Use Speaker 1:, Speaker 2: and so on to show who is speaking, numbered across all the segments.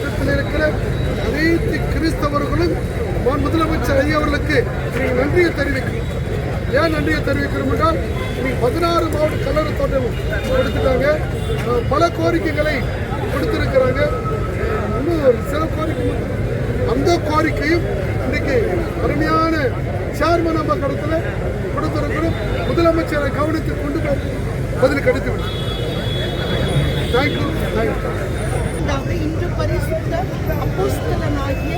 Speaker 1: மட்டத்தில் இருக்கிற அனைத்து கிறிஸ்தவர்களும் முதலமைச்சர் ஐயா அவர்களுக்கு நன்றியை தெரிவிக்கிறோம். ஏன் நன்றியை தெரிவிக்கிறோம் என்றால், 16 மாவட்ட கல்லறை தோட்டம் கொடுத்துட்டாங்க. பல கோரிக்கைகளை கொடுத்திருக்கிறாங்க. இன்னும் ஒரு சில கோரிக்கை, அந்த கோரிக்கையும் இன்னைக்கு அருமையான சேர்மன் நம்ம கடத்தில் கொடுத்திருக்கிறோம். முதலமைச்சரை கவனத்தில் கொண்டு போய் பதில் கிடைத்துவிடும். தேங்க்யூ.
Speaker 2: இன்று பரிசுத்த அப்போஸ்தலனாகிய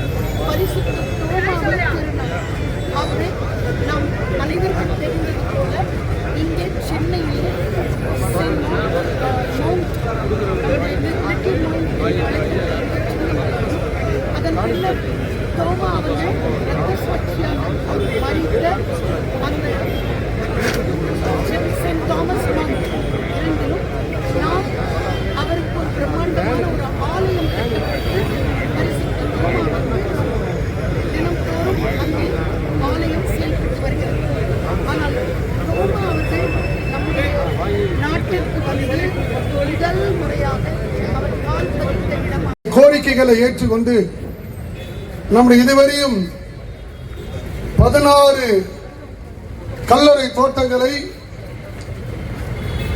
Speaker 2: பரிசுத்த தோமாவின் திருநாள். அவரை நாம் அனைவருக்கும் தெரிந்தது போல இங்கே சென்னையில் அதன் பின்னர் தோமா அவர்கள் இரத்த சாட்சியாக மறித்த அந்த சென்ட் தாமஸ் மவுண்ட் இரண்டிலும் நாம் அவருக்கு ஒரு பிரம்மாண்டமான ஒரு ஆலயம் கட்டப்பட்டு பரிசுத்த தோமா அவர்கள் தினம்தோறும் அங்கே ஆலயம் செயல்பட்டு வருகிறது. ஆனால் தோமா அவர்கள் நம்முடைய நாட்டிற்கு வந்து முதல் முறையாக அவர் கால் பதித்த இடமாக
Speaker 1: கோரிக்கைகளை ஏற்றுக்கொண்டு நம்முடைய இதுவரையும் 16 கல்லறை தோட்டங்களை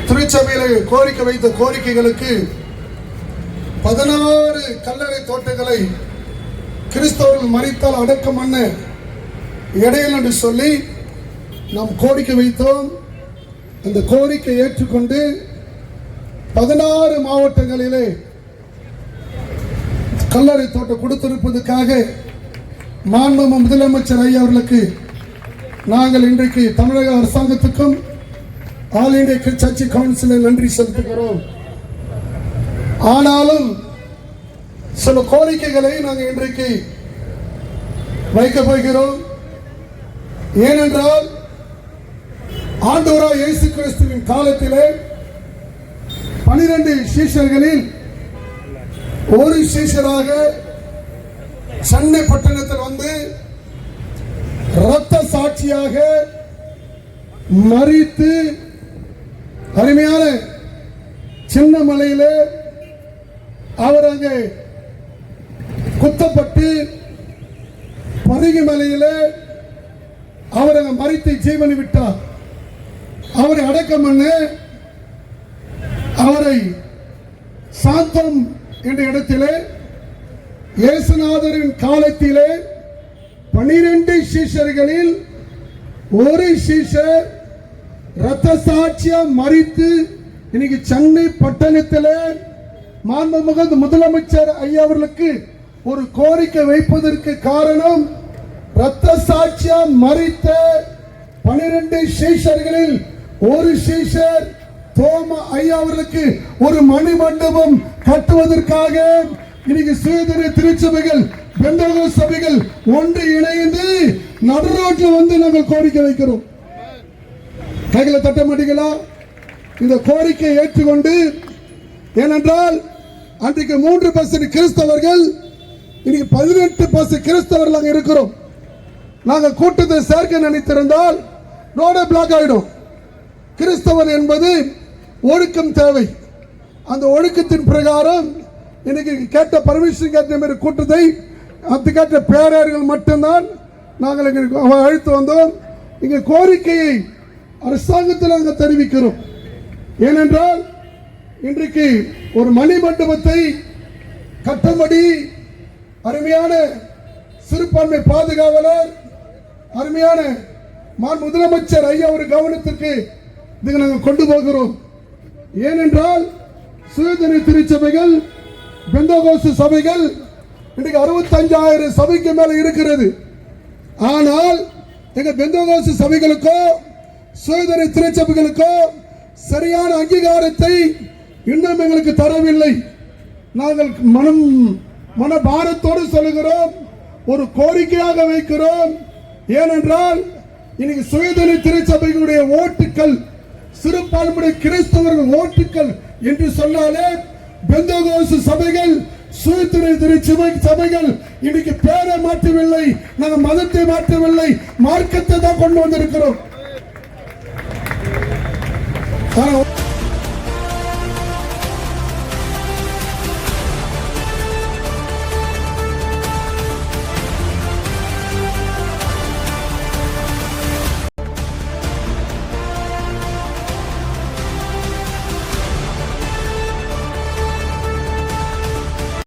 Speaker 1: திருச்சபையில் கோரிக்கை வைத்த கோரிக்கைகளுக்கு 16 கல்லறை தோட்டங்களை கிறிஸ்தவர்கள் மறித்தால் அடக்கம் பண்ண இடையில் என்று சொல்லி நாம் கோரிக்கை வைத்தோம். அந்த கோரிக்கை ஏற்றுக்கொண்டு 16 மாவட்டங்களிலே கல்லறை தோட்டம் கொடுத்திருப்பதற்காக மாண்புமிகு முதலமைச்சர் ஐயா அவர்களுக்கு நாங்கள் இன்றைக்கு தமிழக அரசாங்கத்துக்கும் ஆல் இந்தியா சர்ச் கவுன்சிலில் நன்றி செலுத்துகிறோம். ஆனாலும் சில கோரிக்கைகளை நாங்கள் இன்றைக்கு வைக்கப் போகிறோம். ஏனென்றால் ஆண்டவராகிய இயேசு கிறிஸ்துவின் காலத்திலே 12 சீஷர்களில் ஒரு சீஷராக சென்னை பட்டணத்தில் வந்து இரத்த சாட்சியாக மரித்து அருமையான சின்னமலையிலே அவர் அங்கே குத்தப்பட்டு பருகி மலையிலே அவர் அங்கே மரித்து ஜீவனை விட்டார். அவரை அடக்கம் பண்ண அவரை சாந்தம் என்ற இடத்திலே இயேசுநாதரின் காலத்திலே 12 சீஷர்களில் ஒரு சீஷர் இரத்த சாட்சியா மரித்து இன்னைக்கு சென்னை பட்டணத்திலே மாண்புமிகு முதலமைச்சர் ஐயா அவர்களுக்கு ஒரு கோரிக்கை வைப்பதற்கு காரணம், இரத்த சாட்சியா மரித்த 12 சீஷர்களில் ஒரு சீஷர் தோமா ஐயா அவர்களுக்கு ஒரு மணிமண்டபம் கட்டுவதற்காக இன்னைக்கு சுயதீன திருச்சபைகள் பெந்தகோஸ்து சபைகள் ஒன்று இணைந்து நடுரோட்டில் வந்து நாங்கள் கோரிக்கை வைக்கிறோம். கைகளை தட்ட மாட்டீங்களா? இந்த கோரிக்கை ஏற்றுக்கொண்டு, ஏனென்றால் அன்றைக்கு 3% கிறிஸ்தவர்கள், இன்னைக்கு 18% கிறிஸ்தவர்கள் இருக்கிறோம். நாங்கள் கூட்டத்தை சேர்க்க நினைத்திருந்தால் ரோடே பிளாக் ஆயிடும். கிறிஸ்தவன் என்பது ஒழுக்கம் தேவை. அந்த ஒழுக்கத்தின் பிரகாரம் இன்னைக்கு கேட்ட பர்மிஷன் கேட்ட மாதிரி கூட்டத்தை அது கேட்ட பேரர்கள் மட்டும்தான் நாங்கள் அழைத்து வந்தோம். இங்க கோரிக்கையை அரசாங்கத்தில் நாங்கள் தெரிவிக்கிறோம். ஏனென்றால் இன்றைக்கு ஒரு மணி மண்டபத்தை கட்டும்படி அருமையான சிறுபான்மை பாதுகாவலர், அருமையான முதலமைச்சர் ஐயா ஒரு கவனத்திற்கு இதை நாங்கள் கொண்டு போகிறோம். ஏனென்றால் சுயதீன திருச்சபைகள் பெந்தகோஸ்து சபைகள் இன்றைக்கு 65,000 சபைக்கு மேல இருக்கிறது. ஆனால் எங்க பெந்தகோஸ்து சபைகளுக்கோ சுயதீன திருச்சபைகளுக்கோ சரியான அங்கீகாரத்தை இன்னும் எங்களுக்கு தரவில்லை. நாங்கள் மனபாரத்தோடு சொல்லுகிறோம், ஒரு கோரிக்கையாக வைக்கிறோம். ஏனென்றால் இன்னைக்கு சுயதீன திருச்சபைகளுடைய ஓட்டுக்கள், சிறுபான்மை கிறிஸ்தவர்கள் ஓட்டுக்கள் என்று சொன்னாலே பெந்தகோஸ்து சபைகள், சுயதீன சபைகள் இன்னைக்கு பேரை மாற்றவில்லை, நாங்கள் மதத்தை மாற்றவில்லை, மார்க்கத்தை தான் கொண்டு வந்திருக்கிறோம்.